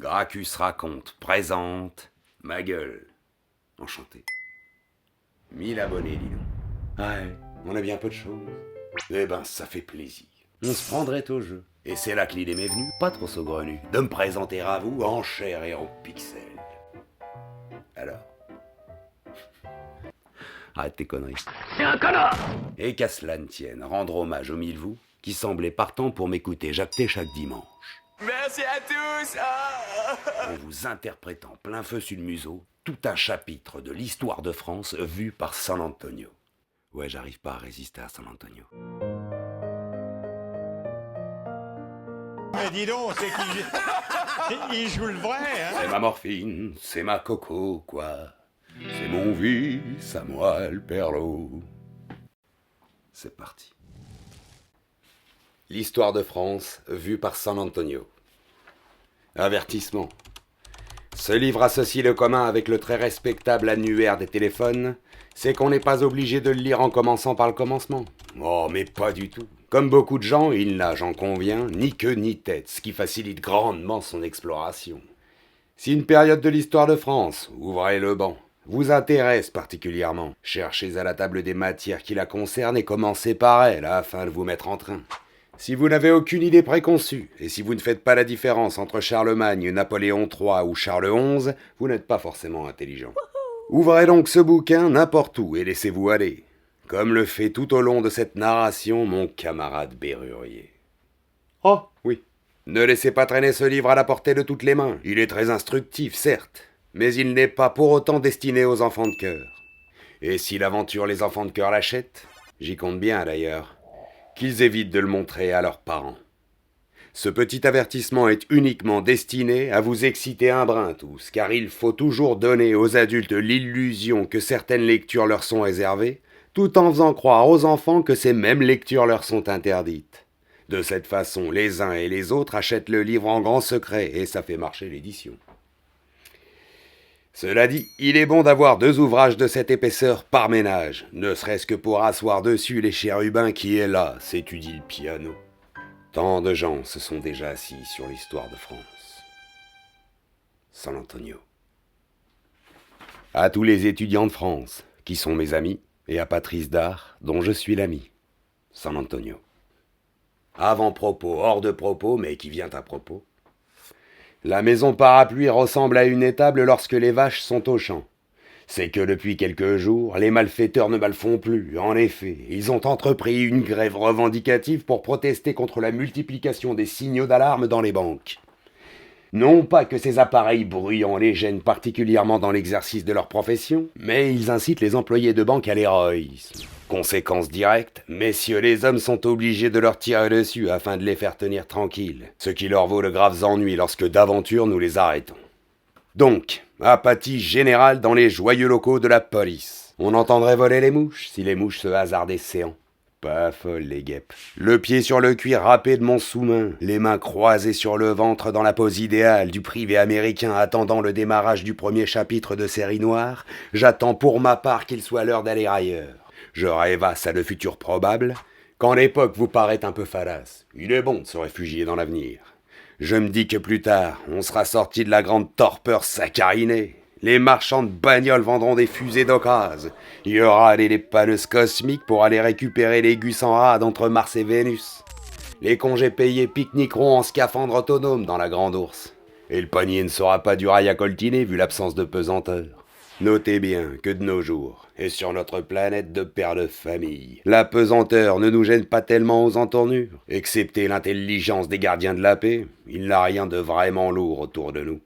Gracchus raconte, présente, ma gueule. Enchanté. 1000 abonnés, dis donc. Ouais, on a bien peu de choses. Eh ben, ça fait plaisir. On se prendrait au jeu. Et c'est là que l'idée m'est venue, pas trop saugrenue, de me présenter à vous en chair et en pixels. Alors, arrête tes conneries. C'est un connard! Et qu'à cela ne tienne, rendre hommage au mille vous, qui semblaient partants pour m'écouter jacter chaque dimanche. Merci à tous! En vous interprétant plein feu sur le museau, tout un chapitre de l'histoire de France vu par San Antonio. Ouais, j'arrive pas à résister à San Antonio. Mais dis donc, c'est qu'il joue le vrai, hein? C'est ma morphine, c'est ma coco, quoi. C'est mon vice à moi, le perlo. C'est parti. L'histoire de France vue par San Antonio. Avertissement. Ce livre associe le commun avec le très respectable annuaire des téléphones, c'est qu'on n'est pas obligé de le lire en commençant par le commencement. Oh, mais pas du tout. Comme beaucoup de gens, il n'a, j'en conviens, ni queue ni tête, ce qui facilite grandement son exploration. Si une période de l'histoire de France, ouvrez le banc, vous intéresse particulièrement, cherchez à la table des matières qui la concernent et commencez par elle afin de vous mettre en train. Si vous n'avez aucune idée préconçue, et si vous ne faites pas la différence entre Charlemagne, Napoléon III ou Charles XI, vous n'êtes pas forcément intelligent. Ouvrez donc ce bouquin n'importe où et laissez-vous aller, comme le fait tout au long de cette narration mon camarade Bérurier. Oh, oui. Ne laissez pas traîner ce livre à la portée de toutes les mains. Il est très instructif, certes, mais il n'est pas pour autant destiné aux enfants de cœur. Et si l'aventure les enfants de cœur l'achètent, j'y compte bien d'ailleurs, qu'ils évitent de le montrer à leurs parents. Ce petit avertissement est uniquement destiné à vous exciter un brin tous, car il faut toujours donner aux adultes l'illusion que certaines lectures leur sont réservées, tout en faisant croire aux enfants que ces mêmes lectures leur sont interdites. De cette façon, les uns et les autres achètent le livre en grand secret, et ça fait marcher l'édition. Cela dit, il est bon d'avoir 2 ouvrages de cette épaisseur par ménage, ne serait-ce que pour asseoir dessus les chérubins qui, là, s'étudient le piano. Tant de gens se sont déjà assis sur l'histoire de France. San Antonio. À tous les étudiants de France, qui sont mes amis, et à Patrice Dard, dont je suis l'ami. San Antonio. Avant-propos, hors de propos, mais qui vient à propos. La maison parapluie ressemble à une étable lorsque les vaches sont au champ. C'est que depuis quelques jours, les malfaiteurs ne malfont plus. En effet, ils ont entrepris une grève revendicative pour protester contre la multiplication des signaux d'alarme dans les banques. Non pas que ces appareils bruyants les gênent particulièrement dans l'exercice de leur profession, mais ils incitent les employés de banque à l'héroïsme. Conséquence directe, messieurs les hommes sont obligés de leur tirer dessus afin de les faire tenir tranquilles, ce qui leur vaut de graves ennuis lorsque d'aventure nous les arrêtons. Donc, apathie générale dans les joyeux locaux de la police. On entendrait voler les mouches si les mouches se hasardaient séants. Pas folle les guêpes. Le pied sur le cuir râpé de mon sous-main, les mains croisées sur le ventre dans la pose idéale du privé américain attendant le démarrage du premier chapitre de Série Noire, j'attends pour ma part qu'il soit l'heure d'aller ailleurs. Je rêvasse à le futur probable, quand l'époque vous paraît un peu fallace. Il est bon de se réfugier dans l'avenir. Je me dis que plus tard, on sera sorti de la grande torpeur saccharinée. Les marchands de bagnoles vendront des fusées d'occasion. Il y aura des panneaux cosmiques pour aller récupérer les gus en rade entre Mars et Vénus. Les congés payés pique-niqueront en scaphandre autonome dans la grande ours. Et le panier ne sera pas du rail à coltiner vu l'absence de pesanteur. Notez bien que de nos jours, et sur notre planète de pères de famille, la pesanteur ne nous gêne pas tellement aux entournures. Excepté l'intelligence des gardiens de la paix, il n'a rien de vraiment lourd autour de nous.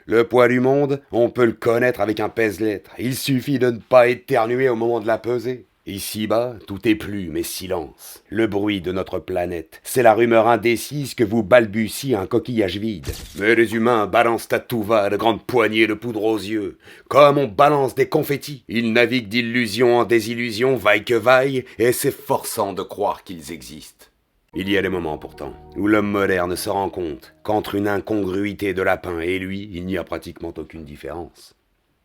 Le poids du monde, on peut le connaître avec un pèse-lettre. Il suffit de ne pas éternuer au moment de la peser. Ici-bas, tout est plume et silence. Le bruit de notre planète, c'est la rumeur indécise que vous balbutie un coquillage vide. Mais les humains balancent à tout va de grandes poignées de poudre aux yeux. Comme on balance des confettis. Ils naviguent d'illusion en désillusion, vaille que vaille, et c'est forçant de croire qu'ils existent. Il y a des moments pourtant où l'homme moderne se rend compte qu'entre une incongruité de lapin et lui, il n'y a pratiquement aucune différence.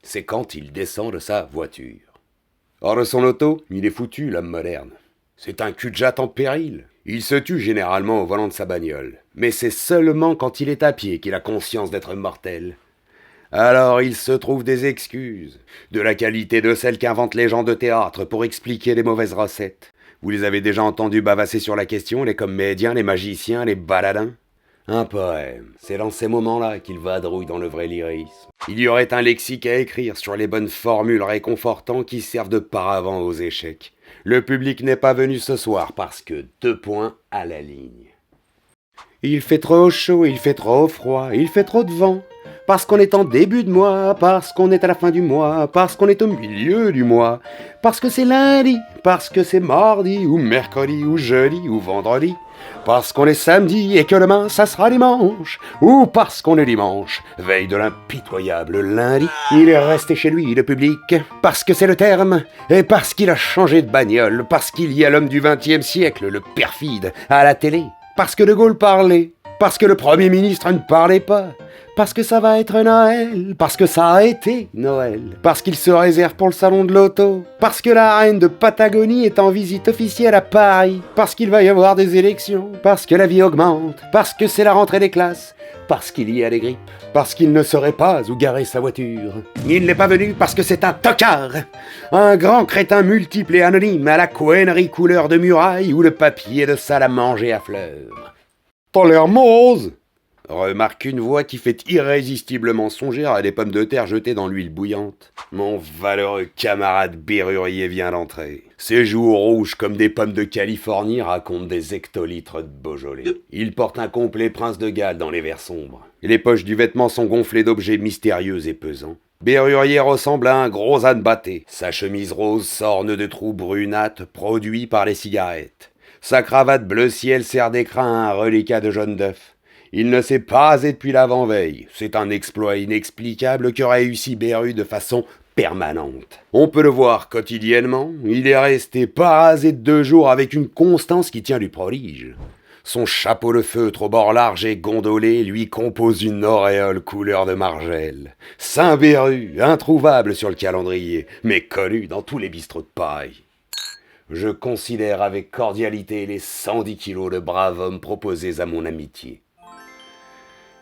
C'est quand il descend de sa voiture. Hors de son auto, il est foutu, l'homme moderne. C'est un cul-de-jatte en péril. Il se tue généralement au volant de sa bagnole, mais c'est seulement quand il est à pied qu'il a conscience d'être mortel. Alors il se trouve des excuses, de la qualité de celles qu'inventent les gens de théâtre pour expliquer les mauvaises recettes. Vous les avez déjà entendus bavasser sur la question, les comédiens, les magiciens, les baladins? Un poème, c'est dans ces moments-là qu'il vadrouille dans le vrai lyrisme. Il y aurait un lexique à écrire sur les bonnes formules réconfortantes qui servent de paravent aux échecs. Le public n'est pas venu ce soir parce que 2 points à la ligne. Il fait trop chaud, il fait trop froid, il fait trop de vent. Parce qu'on est en début de mois, parce qu'on est à la fin du mois, parce qu'on est au milieu du mois, parce que c'est lundi, parce que c'est mardi, ou mercredi, ou jeudi, ou vendredi, parce qu'on est samedi et que demain ça sera dimanche, ou parce qu'on est dimanche, veille de l'impitoyable lundi. Il est resté chez lui, le public, parce que c'est le terme, et parce qu'il a changé de bagnole, parce qu'il y a l'homme du XXe siècle, le perfide, à la télé, parce que De Gaulle parlait, parce que le Premier ministre ne parlait pas, parce que ça va être Noël, parce que ça a été Noël, parce qu'il se réserve pour le salon de l'auto, parce que la reine de Patagonie est en visite officielle à Paris, parce qu'il va y avoir des élections, parce que la vie augmente, parce que c'est la rentrée des classes, parce qu'il y a des grippes, parce qu'il ne saurait pas où garer sa voiture. Il n'est pas venu parce que c'est un tocard, un grand crétin multiple et anonyme à la couennerie couleur de muraille où le papier de salle à manger à fleurs. T'as l'air morose, remarque une voix qui fait irrésistiblement songer à des pommes de terre jetées dans l'huile bouillante. Mon valeureux camarade Bérurier vient d'entrer. Ses joues rouges comme des pommes de Californie racontent des hectolitres de Beaujolais. Il porte un complet Prince de Galles dans les verres sombres. Les poches du vêtement sont gonflées d'objets mystérieux et pesants. Bérurier ressemble à un gros âne batté. Sa chemise rose s'orne de trous brunâtres produits par les cigarettes. Sa cravate bleu ciel sert d'écrin à un reliquat de jaune d'œuf. Il ne s'est pas rasé depuis l'avant-veille. C'est un exploit inexplicable que réussit Beru de façon permanente. On peut le voir quotidiennement. Il est resté pas rasé de 2 jours avec une constance qui tient du prodige. Son chapeau de feutre au bord large et gondolé lui compose une auréole couleur de margelle. Saint Beru, introuvable sur le calendrier, mais connu dans tous les bistrots de paille. Je considère avec cordialité les 110 kilos de brave homme proposés à mon amitié.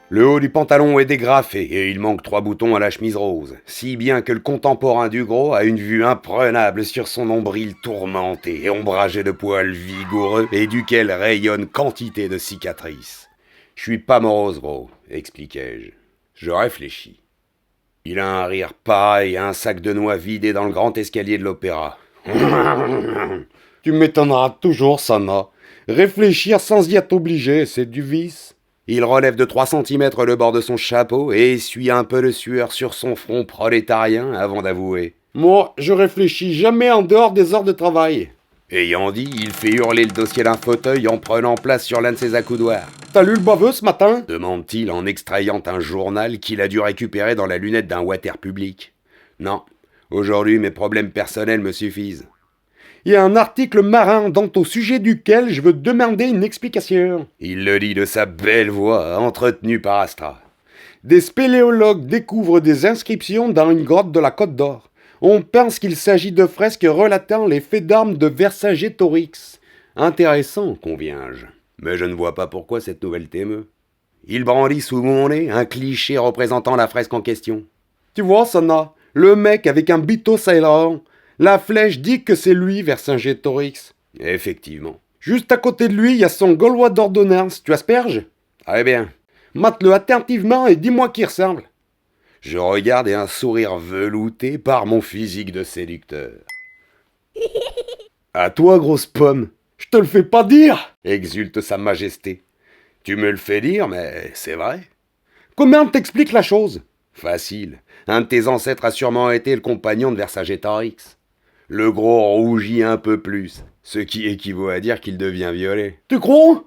Le haut du pantalon est dégrafé et il manque 3 boutons à la chemise rose, si bien que le contemporain du gros a une vue imprenable sur son nombril tourmenté et ombragé de poils vigoureux et duquel rayonne quantité de cicatrices. « Je suis pas morose, gros, » expliquai-je. Je réfléchis. Il a un rire pareil à un sac de noix vidé dans le grand escalier de l'opéra. Tu m'étonneras toujours, Sana. Réfléchir sans y être obligé, c'est du vice. Il relève de 3 centimètres le bord de son chapeau et essuie un peu de sueur sur son front prolétarien avant d'avouer. Moi, je réfléchis jamais en dehors des heures de travail. Ayant dit, il fait hurler le dossier d'un fauteuil en prenant place sur l'un de ses accoudoirs. T'as lu le baveux ce matin ? Demande-t-il en extrayant un journal qu'il a dû récupérer dans la lunette d'un water public. Non, aujourd'hui mes problèmes personnels me suffisent. Il y a un article marin au sujet duquel je veux demander une explication. Il le dit de sa belle voix, entretenue par Astra. Des spéléologues découvrent des inscriptions dans une grotte de la Côte d'Or. On pense qu'il s'agit de fresques relatant les faits d'armes de Vercingétorix. Intéressant, conviens-je. Mais je ne vois pas pourquoi cette nouvelle t'émeut. Il brandit sous mon nez un cliché représentant la fresque en question. Tu vois, Sana, le mec avec un bito aileron. La flèche dit que c'est lui, Vercingétorix. Effectivement. Juste à côté de lui, il y a son Gaulois d'ordonnance. Tu asperges ? Eh bien. Mate-le attentivement et dis-moi qui ressemble. Je regarde et un sourire velouté par mon physique de séducteur. À toi, grosse pomme. Je te le fais pas dire, exulte sa majesté. Tu me le fais dire, mais c'est vrai. Comment t'expliques la chose ? Facile. Un de tes ancêtres a sûrement été le compagnon de Vercingétorix. Le gros rougit un peu plus, ce qui équivaut à dire qu'il devient violet. Tu crois ?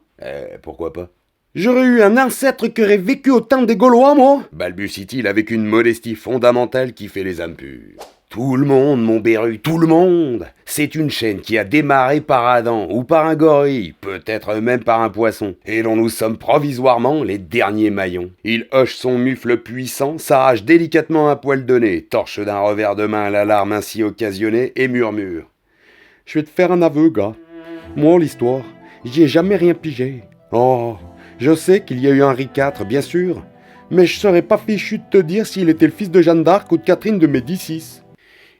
Pourquoi pas ? J'aurais eu un ancêtre qui aurait vécu au temps des Gaulois, moi ? Balbutie-t-il avec une modestie fondamentale qui fait les âmes pures. Tout le monde, mon Beru, tout le monde. C'est une chaîne qui a démarré par Adam ou par un gorille, peut-être même par un poisson, et dont nous sommes provisoirement les derniers maillons. Il hoche son mufle puissant, s'arrache délicatement un poil de nez, torche d'un revers de main l'alarme ainsi occasionnée et murmure. Je vais te faire un aveu, gars. Moi, l'histoire, J'y ai jamais rien pigé. Oh, je sais qu'il y a eu Henri IV, bien sûr, mais je serais pas fichu de te dire s'il était le fils de Jeanne d'Arc ou de Catherine de Médicis.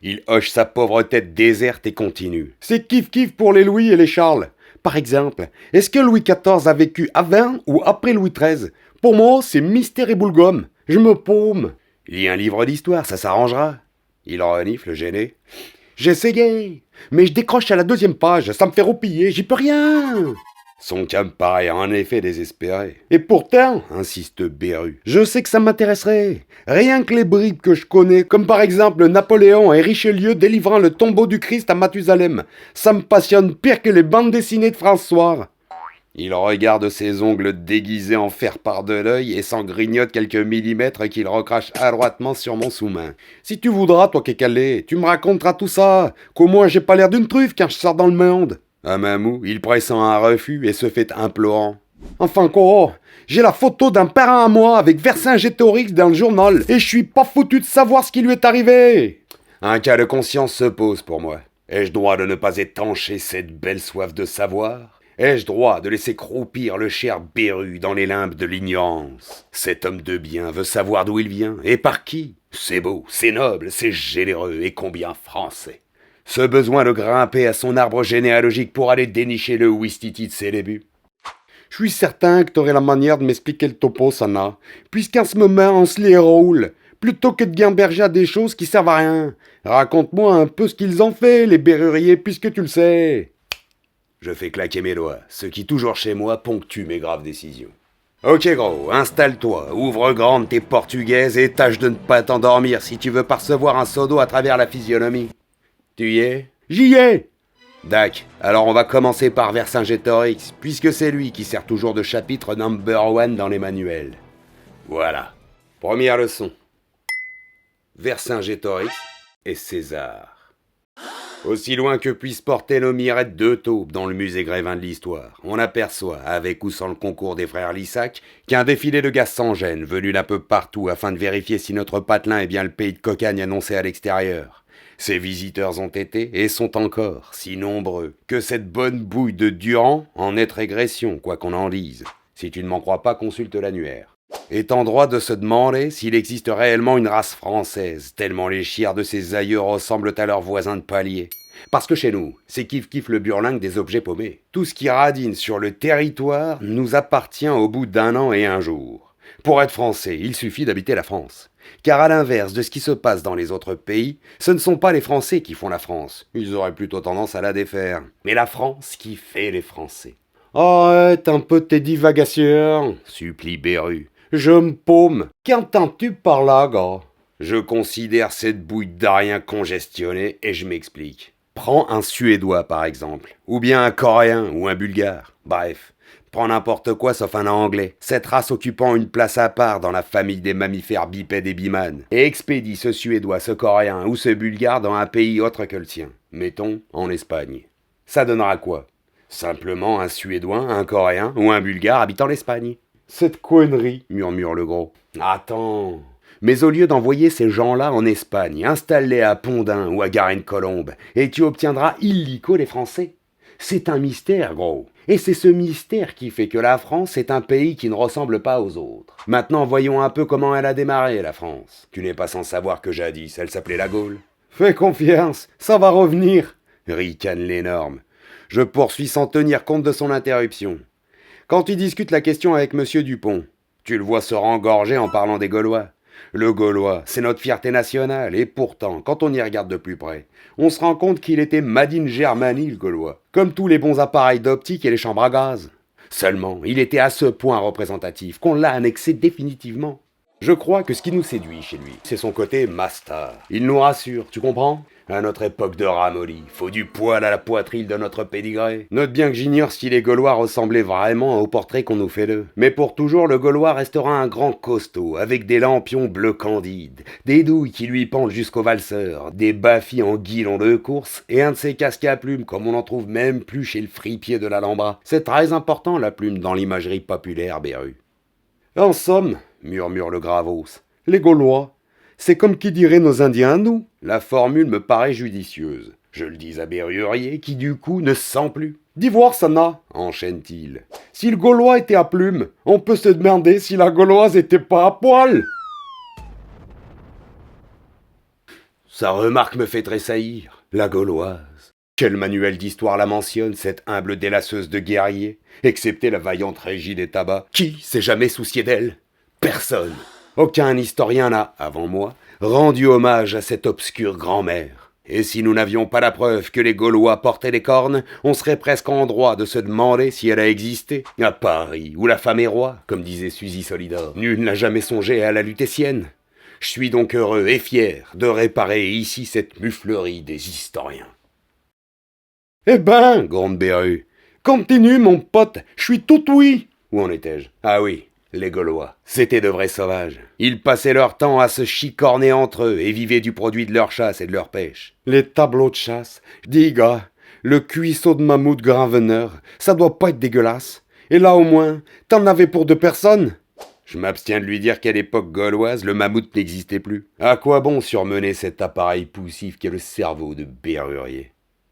Il hoche sa pauvre tête déserte et continue. C'est kiff-kiff pour les Louis et les Charles. Par exemple, est-ce que Louis XIV a vécu avant ou après Louis XIII? Pour moi, c'est mystère et boule-gomme. Je me paume. Lis un livre d'histoire, ça s'arrangera. Il renifle, gêné. J'essayais, mais je décroche à la 2e page, ça me fait roupiller, j'y peux rien. Son calme paraît en effet désespéré. Et pourtant, Insiste Beru. je sais que ça m'intéresserait. Rien que les bribes que je connais, comme par exemple Napoléon et Richelieu délivrant le tombeau du Christ à Mathusalem, ça me passionne pire que les bandes dessinées de François. Il regarde ses ongles déguisés en fer-part de l'œil et s'en grignote quelques millimètres qu'il recrache adroitement sur mon sous-main. Si tu voudras, toi qui es calé, tu me raconteras tout ça, qu'au moins j'ai pas l'air d'une truffe quand je sors dans le monde. À Mamou, il pressent un refus et se fait implorant. Enfin quoi, j'ai la photo d'un parent à moi avec Vercingétorix dans le journal et je suis pas foutu de savoir ce qui lui est arrivé. Un cas de conscience se pose pour moi. Ai-je droit de ne pas étancher cette belle soif de savoir? Ai-je droit de laisser croupir le cher Beru dans les limbes de l'ignorance? Cet homme de bien veut savoir d'où il vient et par qui. C'est beau, c'est noble, c'est généreux et combien français. Ce besoin de grimper à son arbre généalogique pour aller dénicher le ouistiti de ses débuts. Je suis certain que t'aurais la manière de m'expliquer le topo, Sana, puisqu'en ce moment on se les roule, plutôt que de gamberger à des choses qui servent à rien. Raconte-moi un peu ce qu'ils ont fait, les berruriers, puisque tu le sais. Je fais claquer mes doigts, ce qui toujours chez moi ponctue mes graves décisions. Ok gros, installe-toi, ouvre grande tes portugaises et tâche de ne pas t'endormir si tu veux percevoir un seau d'eau à travers la physionomie. Tu y es? J'y ai. Dac, alors on va commencer par Vercingétorix, puisque c'est lui qui sert toujours de chapitre number 1 dans les manuels. Voilà. Première leçon. Vercingétorix et César. Aussi loin que puissent porter nos mirettes de taupe dans le musée Grévin de l'Histoire, on aperçoit, avec ou sans le concours des frères Lissac, qu'un défilé de gars sans gêne, venus d'un peu partout afin de vérifier si notre patelin est bien le pays de cocagne annoncé à l'extérieur. Ces visiteurs ont été, et sont encore, si nombreux, que cette bonne bouille de Durand en est régression, quoi qu'on en dise. Si tu ne m'en crois pas, consulte l'annuaire. Est en droit de se demander s'il existe réellement une race française, tellement les chiens de ses aïeux ressemblent à leurs voisins de palier. Parce que chez nous, c'est kiff-kiff le burlingue des objets paumés. Tout ce qui radine sur le territoire nous appartient au bout d'1 an et 1 jour. Pour être français, il suffit d'habiter la France. Car à l'inverse de ce qui se passe dans les autres pays, ce ne sont pas les Français qui font la France. Ils auraient plutôt tendance à la défaire. Mais la France qui fait les Français. Arrête un peu tes divagations, Supplie Beru. Je me paume. Qu'entends-tu par là, gars? Je considère cette bouille d'Arien congestionnée et je m'explique. Prends un Suédois par exemple, ou bien un Coréen ou un Bulgare. Bref, prends n'importe quoi sauf un Anglais, cette race occupant une place à part dans la famille des mammifères bipèdes et bimanes, et expédie ce Suédois, ce Coréen ou ce Bulgare dans un pays autre que le sien. Mettons en Espagne. Ça donnera quoi? Simplement un Suédois, un Coréen ou un Bulgare habitant l'Espagne. Cette connerie, murmure le gros. Attends. Mais au lieu d'envoyer ces gens-là en Espagne, installe-les à Pondin ou à Garenne-Colombe, et tu obtiendras illico les Français. C'est un mystère, gros. Et c'est ce mystère qui fait que la France est un pays qui ne ressemble pas aux autres. Maintenant, voyons un peu comment elle a démarré, la France. Tu n'es pas sans savoir que jadis, elle s'appelait la Gaule. Fais confiance, ça va revenir, ricane l'énorme. Je poursuis sans tenir compte de son interruption. Quand tu discutes la question avec Monsieur Dupont, tu le vois se rengorger en parlant des Gaulois. Le Gaulois, c'est notre fierté nationale, et pourtant, quand on y regarde de plus près, on se rend compte qu'il était made in Germany, le Gaulois, comme tous les bons appareils d'optique et les chambres à gaz. Seulement, il était à ce point représentatif qu'on l'a annexé définitivement. Je crois que ce qui nous séduit chez lui, c'est son côté master. Il nous rassure, tu comprends? À notre époque de ramolli, faut du poil à la poitrine de notre pédigré. Note bien que j'ignore si les Gaulois ressemblaient vraiment au portrait qu'on nous fait d'eux. Mais pour toujours, le Gaulois restera un grand costaud, avec des lampions bleu candide, des douilles qui lui pendent jusqu'au valseur, des baffis en guilon de course, et un de ces casques à plumes comme on n'en trouve même plus chez le fripier de l'Alhambra. C'est très important la plume dans l'imagerie populaire, Beru. En somme, murmure le Gravos, les Gaulois, c'est comme qui dirait nos Indiens à nous. La formule me paraît judicieuse. Je le dis à Berrurier, qui du coup ne se sent plus. D'ivoire, ça n'a, Enchaîne-t-il. Si le Gaulois était à plume, on peut se demander si la Gauloise était pas à poil. Sa remarque me fait tressaillir. La Gauloise. Quel manuel d'histoire la mentionne, cette humble délasseuse de guerriers, excepté la vaillante Régie des Tabacs? Qui s'est jamais soucié d'elle? Personne. Aucun historien n'a, avant moi, rendu hommage à cette obscure grand-mère. Et si nous n'avions pas la preuve que les Gaulois portaient des cornes, on serait presque en droit de se demander si elle a existé. À Paris, où la femme est roi, comme disait Suzy Solidor. Nul n'a jamais songé à la Lutétienne. Je suis donc heureux et fier de réparer ici cette muflerie des historiens. Eh ben, gronde Berru, continue mon pote, je suis tout oui. Où en étais-je? Ah oui, les Gaulois. C'étaient de vrais sauvages. Ils passaient leur temps à se chicorner entre eux et vivaient du produit de leur chasse et de leur pêche. Les tableaux de chasse, dis gars, le cuisseau de mammouth graveneur, ça doit pas être dégueulasse. Et là au moins, t'en avais pour 2 personnes. Je m'abstiens de lui dire qu'à l'époque gauloise, le mammouth n'existait plus. À quoi bon surmener cet appareil poussif qu'est le cerveau de Berrurier?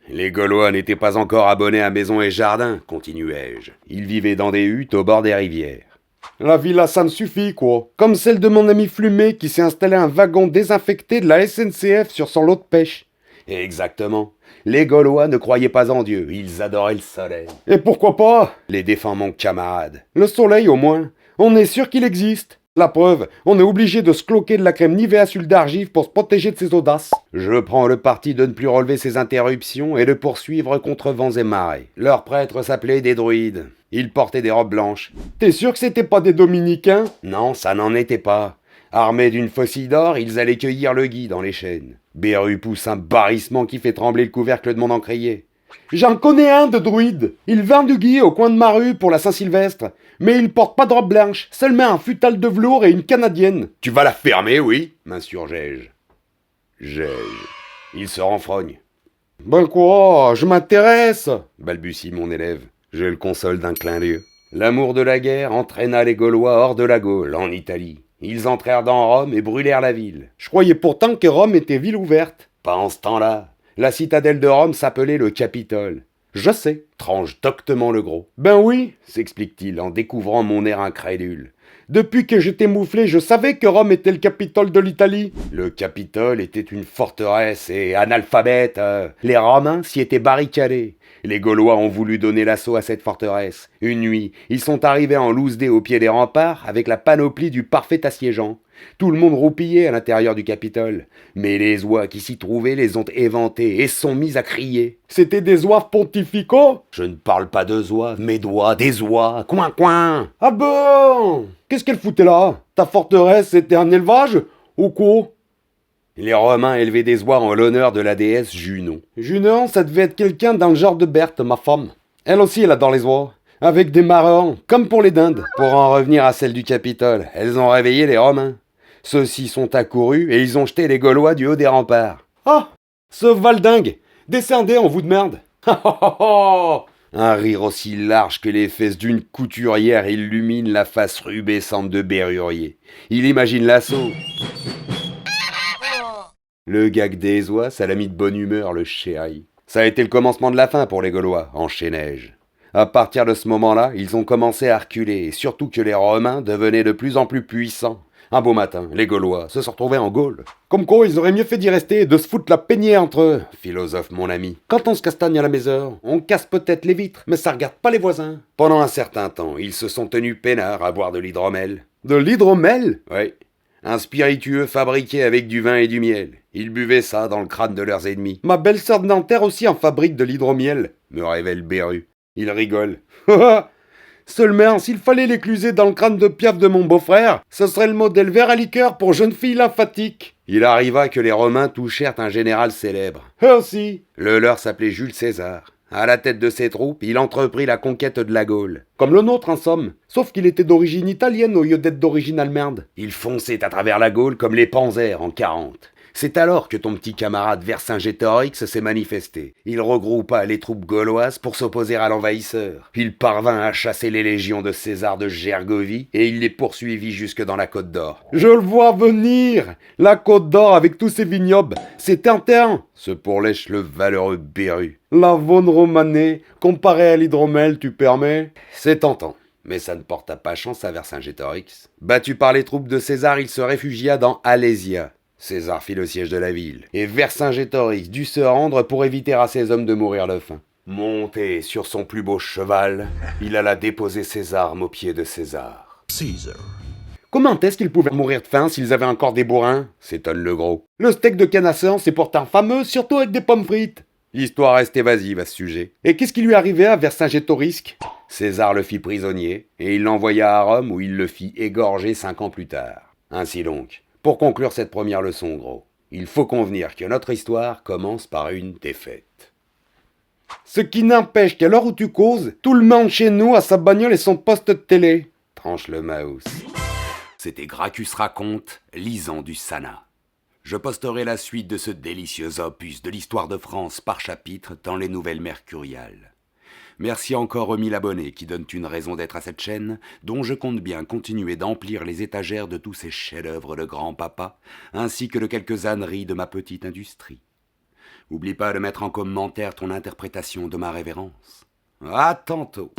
Les Gaulois n'étaient pas encore abonnés à Maison et Jardin, continuai-je. Ils vivaient dans des huttes au bord des rivières. La villa, ça me suffit, quoi. Comme celle de mon ami Flumet qui s'est installé un wagon désinfecté de la SNCF sur son lot de pêche. Exactement. Les Gaulois ne croyaient pas en Dieu, ils adoraient le soleil. Et pourquoi pas? Les défends mon camarade. Le soleil, au moins. On est sûr qu'il existe. La preuve, on est obligé de se cloquer de la crème Nivea Sul d'argile pour se protéger de ses audaces. Je prends le parti de ne plus relever ces interruptions et de poursuivre contre vents et marées. Leurs prêtres s'appelaient des druides. Ils portaient des robes blanches. T'es sûr que c'était pas des dominicains? Non, ça n'en était pas. Armés d'une faucille d'or, ils allaient cueillir le gui dans les chênes. Berru pousse un barrissement qui fait trembler le couvercle de mon encrier. J'en connais un de druide. Il vend du gui au coin de ma rue pour la Saint-Sylvestre. Mais il porte pas de robe blanche, seulement un futal de velours et une canadienne. Tu vas la fermer, oui, m'insurgeai-je. Il se renfrogne. Ben quoi, je m'intéresse, balbutie mon élève. Je le console d'un clin d'yeux. L'amour de la guerre entraîna les Gaulois hors de la Gaule, en Italie. Ils entrèrent dans Rome et brûlèrent la ville. Je croyais pourtant que Rome était ville ouverte. Pas en ce temps-là. La citadelle de Rome s'appelait le Capitole. Je sais, tranche doctement le gros. Ben oui, s'explique-t-il en découvrant mon air incrédule. Depuis que j'étais mouflé, je savais que Rome était le Capitole de l'Italie. Le Capitole était une forteresse et analphabète. Les Romains s'y étaient barricadés. Les Gaulois ont voulu donner l'assaut à cette forteresse. Une nuit, ils sont arrivés en loose-dé au pied des remparts avec la panoplie du parfait assiégeant. Tout le monde roupillait à l'intérieur du Capitole. Mais les oies qui s'y trouvaient les ont éventés et sont mis à crier. C'était des oies pontificaux? Je ne parle pas de oies, mes doigts, des oies, coin coin. Ah bon? Qu'est-ce qu'elle foutait là? Ta forteresse, c'était un élevage? Ou quoi? Les Romains élevaient des oies en l'honneur de la déesse Junon. Junon, ça devait être quelqu'un dans le genre de Berthe, ma femme. Elle aussi, elle adore les oies. Avec des marrons, comme pour les dindes. Pour en revenir à celle du Capitole, elles ont réveillé les Romains. Ceux-ci sont accourus et ils ont jeté les Gaulois du haut des remparts. Ah! Ce valdingue! Descendez en vous de merde! Un rire aussi large que les fesses d'une couturière illumine la face rubescente de Berrurier. Il imagine l'assaut. Le gag des oies, ça l'a mis de bonne humeur, le chéri. Ça a été le commencement de la fin pour les Gaulois, enchaînai-je. À partir de ce moment-là, ils ont commencé à reculer, et surtout que les Romains devenaient de plus en plus puissants. Un beau matin, les Gaulois se sont retrouvés en Gaule. Comme quoi, ils auraient mieux fait d'y rester et de se foutre la peignée entre eux. Philosophe, mon ami. Quand on se castagne à la maison, on casse peut-être les vitres, mais ça regarde pas les voisins. Pendant un certain temps, ils se sont tenus peinards à boire de l'hydromel. De l'hydromel? Oui. Un spiritueux fabriqué avec du vin et du miel. Ils buvaient ça dans le crâne de leurs ennemis. Ma belle-sœur de Nanterre aussi en fabrique de l'hydromiel, me révèle Berru. Il rigole. Seulement, s'il fallait l'écluser dans le crâne de Piaf de mon beau-frère, ce serait le modèle verre à liqueur pour jeunes filles lymphatiques. Il arriva que les Romains touchèrent un général célèbre. Aussi. Le leur s'appelait Jules César. À la tête de ses troupes, il entreprit la conquête de la Gaule. Comme le nôtre, en somme. Sauf qu'il était d'origine italienne au lieu d'être d'origine allemande. Il fonçait à travers la Gaule comme les panzers en 40. C'est alors que ton petit camarade Vercingétorix s'est manifesté. Il regroupa les troupes gauloises pour s'opposer à l'envahisseur. Il parvint à chasser les légions de César de Gergovie et il les poursuivit jusque dans la Côte d'Or. Je le vois venir. La Côte d'Or avec tous ses vignobles, c'est interne, se pourlèche le valeureux Béru. La Vaune romanée, comparée à l'hydromel, tu permets? C'est tentant. Mais ça ne porta pas chance à Vercingétorix. Battu par les troupes de César, il se réfugia dans Alésia. César fit le siège de la ville, et Vercingétorix dut se rendre pour éviter à ses hommes de mourir de faim. Monté sur son plus beau cheval, il alla déposer ses armes aux pieds de César. Comment est-ce qu'ils pouvaient mourir de faim s'ils avaient encore des bourrins? S'étonne le gros. Le steak de canasson, c'est pourtant fameux, surtout avec des pommes frites. L'histoire reste évasive à ce sujet. Et qu'est-ce qui lui arrivait à Vercingétorix? César le fit prisonnier, et il l'envoya à Rome où il le fit égorger 5 ans plus tard. Ainsi donc, pour conclure cette première leçon, gros, il faut convenir que notre histoire commence par une défaite. Ce qui n'empêche qu'à l'heure où tu causes, tout le monde chez nous a sa bagnole et son poste de télé. Tranche le Maus. C'était Gracchus raconte, lisant du Sana. Je posterai la suite de ce délicieux opus de l'histoire de France par chapitre dans les Nouvelles Mercuriales. Merci encore aux 1000 abonnés qui donnent une raison d'être à cette chaîne, dont je compte bien continuer d'emplir les étagères de tous ces chefs-d'œuvre de grand-papa, ainsi que de quelques âneries de ma petite industrie. Oublie pas de mettre en commentaire ton interprétation de ma révérence. À tantôt.